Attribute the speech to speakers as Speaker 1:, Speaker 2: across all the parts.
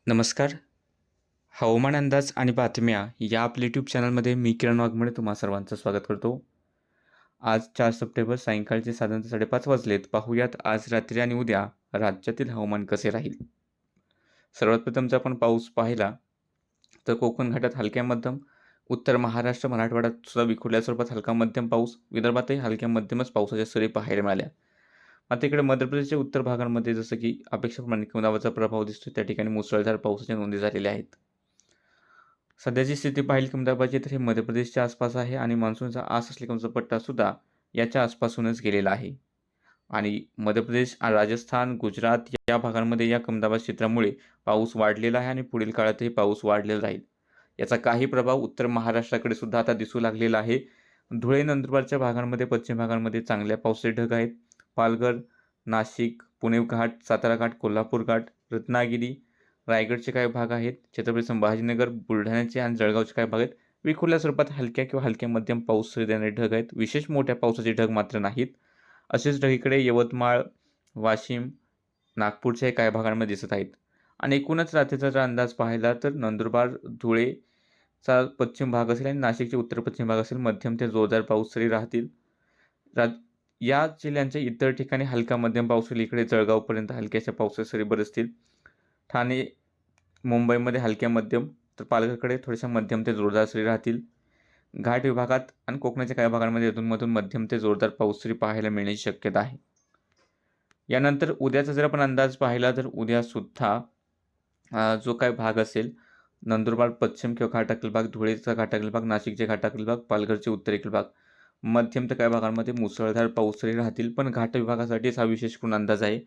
Speaker 1: नमस्कार. हवामान अंदाज आणि बातम्या या आपल्या यूट्यूब चॅनलमध्ये मी किरण वाघमोडे तुम्हा सर्वांचं स्वागत करतो. आज 4 सप्टेंबर सायंकाळचे साधारणतः 5:30 वाजलेत. पाहूयात आज रात्री आणि उद्या राज्यातील हवामान कसे राहील. सर्वात प्रथम जर आपण पाऊस पाहिला तर कोकण घाटात हलक्या मध्यम, उत्तर महाराष्ट्र, मराठवाड्यात सुद्धा विखुरल्या स्वरूपात हलका मध्यम पाऊस, विदर्भातही हलक्या मध्यमच पावसाच्या सरी पाहायला मिळाल्या. आता इकडे मध्य प्रदेशच्या उत्तर भागांमध्ये जसं की अपेक्षेप्रमाणे कमी दाबाचा प्रभाव दिसतोय, त्या ठिकाणी मुसळधार पावसाच्या नोंदी झालेल्या आहेत. सध्याची स्थिती पाहिली कमी दाबाची तर हे मध्य प्रदेशच्या आसपास आहे आणि मान्सूनचा आस असलेला पट्टा सुद्धा याच्या आसपासूनच गेलेला आहे. आणि मध्य प्रदेश, राजस्थान, गुजरात या भागांमध्ये या कमी दाबाच्या क्षेत्रामुळे पाऊस वाढलेला आहे आणि पुढील काळातही पाऊस वाढलेला राहील. याचा काही प्रभाव उत्तर महाराष्ट्राकडे सुद्धा आता दिसू लागलेला आहे. धुळे, नंदुरबारच्या भागांमध्ये, पश्चिम भागांमध्ये चांगल्या पावसाचे ढग आहेत. पालघर, नाशिक, पुणे घाट, सातारा घाट, कोल्हापूर घाट, रत्नागिरी, रायगडचे काही भाग आहेत, छत्रपती संभाजीनगर, बुलढाण्याचे आणि जळगावचे काही भाग आहेत. विखुरल्या स्वरूपात हलक्या किंवा हलक्या मध्यम पाऊस देणारे ढग आहेत. विशेष मोठ्या पावसाचे ढग मात्र नाहीत. असेच ढग इकडे यवतमाळ, वाशिम, नागपूरच्या काही भागांमध्ये दिसत आहेत. आणि एकूणच रात्रीचा जर अंदाज पाहिला तर नंदुरबार, धुळेचा पश्चिम भाग असेल आणि नाशिकचे उत्तर पश्चिम भाग असेल, मध्यम ते जोरदार पाऊस सरी राहतील. या जिल्ह्यांच्या इतर ठिकाणी हलका मध्यम पाऊस होईल. इकडे जळगावपर्यंत हलक्याशा पावसाच्या सरी बरसतील. ठाणे, मुंबईमध्ये हलक्या मध्यम, तर पालघरकडे थोड्याशा मध्यम ते जोरदार सरी राहतील. घाट विभागात आणि कोकणाच्या काही भागांमध्ये अधूनमधून मध्यम ते जोरदार पाऊस सरी पाहायला मिळण्याची शक्यता आहे. यानंतर उद्याचा जर आपण अंदाज पाहिला तर उद्यासुद्धा जो काही भाग असेल, नंदुरबार पश्चिम किंवा घाटातील भाग, धुळेचा घाटातील भाग, नाशिकचे घाटातील भाग, पालघरचे उत्तरेकडील भाग, मध्यम तर काही भागांमध्ये मुसळधार पाऊस सरी राहतील. पण घाट विभागासाठीच हा विशेष करून अंदाज आहे.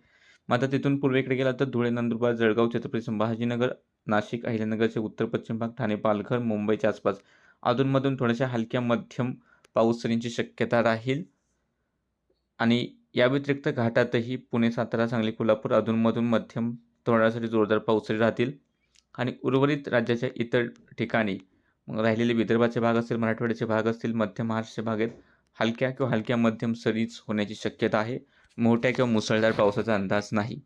Speaker 1: मग आता तिथून पूर्वेकडे गेला तर धुळे, नंदुरबार, जळगाव, छत्रपती संभाजीनगर, नाशिक, अहिल्यानगरचे उत्तर पश्चिम भाग, ठाणे, पालघर, मुंबईच्या आसपास अधूनमधून थोड्याशा हलक्या मध्यम पाऊस सरींची शक्यता राहील. आणि या व्यतिरिक्त घाटातही पुणे, सातारा, सांगली, कोल्हापूर अधूनमधून मध्यम थोड्यासाठी जोरदार पाऊस सरी राहतील. आणि उर्वरित राज्याच्या इतर ठिकाणी मग राहिलेले विदर्भाचे भाग असतील, मराठवाड्याचे भाग असतील, मध्य महाराष्ट्राचे भाग आहेत, हलक्या किंवा हलक्या मध्यम सरीच होण्याची शक्यता आहे. मोठ्या किंवा मुसळधार पावसाचा अंदाज नाही.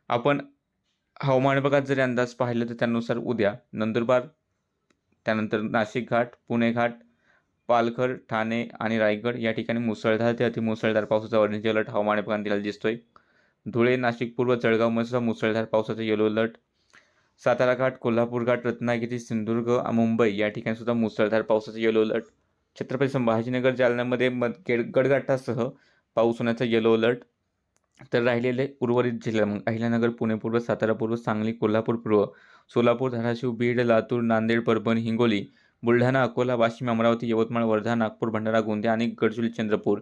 Speaker 1: आपण हवामान विभागात जरी अंदाज पाहिला तर त्यानुसार उद्या नंदुरबार, त्यानंतर नाशिक घाट, पुणे घाट, पालघर, ठाणे आणि रायगड या ठिकाणी मुसळधार ते अतिमुसळधार पावसाचा ऑरेंज अलर्ट हवामान विभागाने दिलेला दिसतोय. धुळे, नाशिक पूर्व, जळगावमध्ये सुद्धा मुसळधार पावसाचा येलो अलर्ट. सातारा घाट, कोल्हापूर घाट, रत्नागिरी, सिंधुदुर्ग, मुंबई या ठिकाणी सुद्धा मुसळधार पावसाचा येलो अलर्ट. छत्रपती संभाजीनगर, जालन्यामध्ये गडघाटासह पाऊस होण्याचा येलो अलर्ट. तर राहिलेले उर्वरित जिल्हे मग अहिल्यानगर, पुणे पूर्व, सातारा पूर्व, सांगली, कोल्हापूर पूर्व, सोलापूर, धाराशिव, बीड, लातूर, नांदेड, परभणी, हिंगोली, बुलढाणा, अकोला, वाशिम, अमरावती, यवतमाळ, वर्धा, नागपूर, भंडारा, गोंदिया आणि गडचिरोली, चंद्रपूर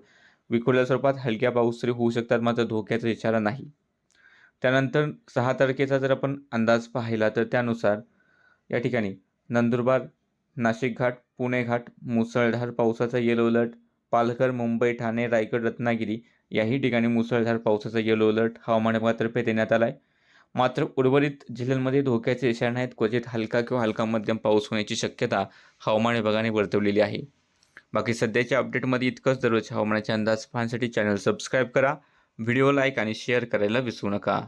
Speaker 1: विखुरल्या स्वरूपात हलक्या पाऊस सरी होऊ शकतात, मात्र धोक्याचा इशारा नाही. त्यानंतर 6 तारखेचा जर आपण अंदाज पाहिला तर त्यानुसार या ठिकाणी नंदुरबार, नाशिक घाट, पुणे घाट मुसळधार पावसाचा येलो अलर्ट. पालघर, मुंबई, ठाणे, रायगड, रत्नागिरी याही ठिकाणी मुसळधार पावसाचा येलो अलर्ट हवामान विभागातर्फे देण्यात आला आहे. मात्र उर्वरित जिल्ह्यांमध्ये धोक्याचे इशारे नाहीत. क्वचित हलका किंवा हलका मध्यम पाऊस होण्याची शक्यता हवामान विभागाने वर्तवलेली आहे. बाकी सध्याच्या अपडेटमध्ये इतकंच. दररोज हवामानाचे अंदाज पाहण्यासाठी चॅनल सबस्क्राईब करा, व्हिडिओ लाईक आणि शेअर करायला विसरू नका.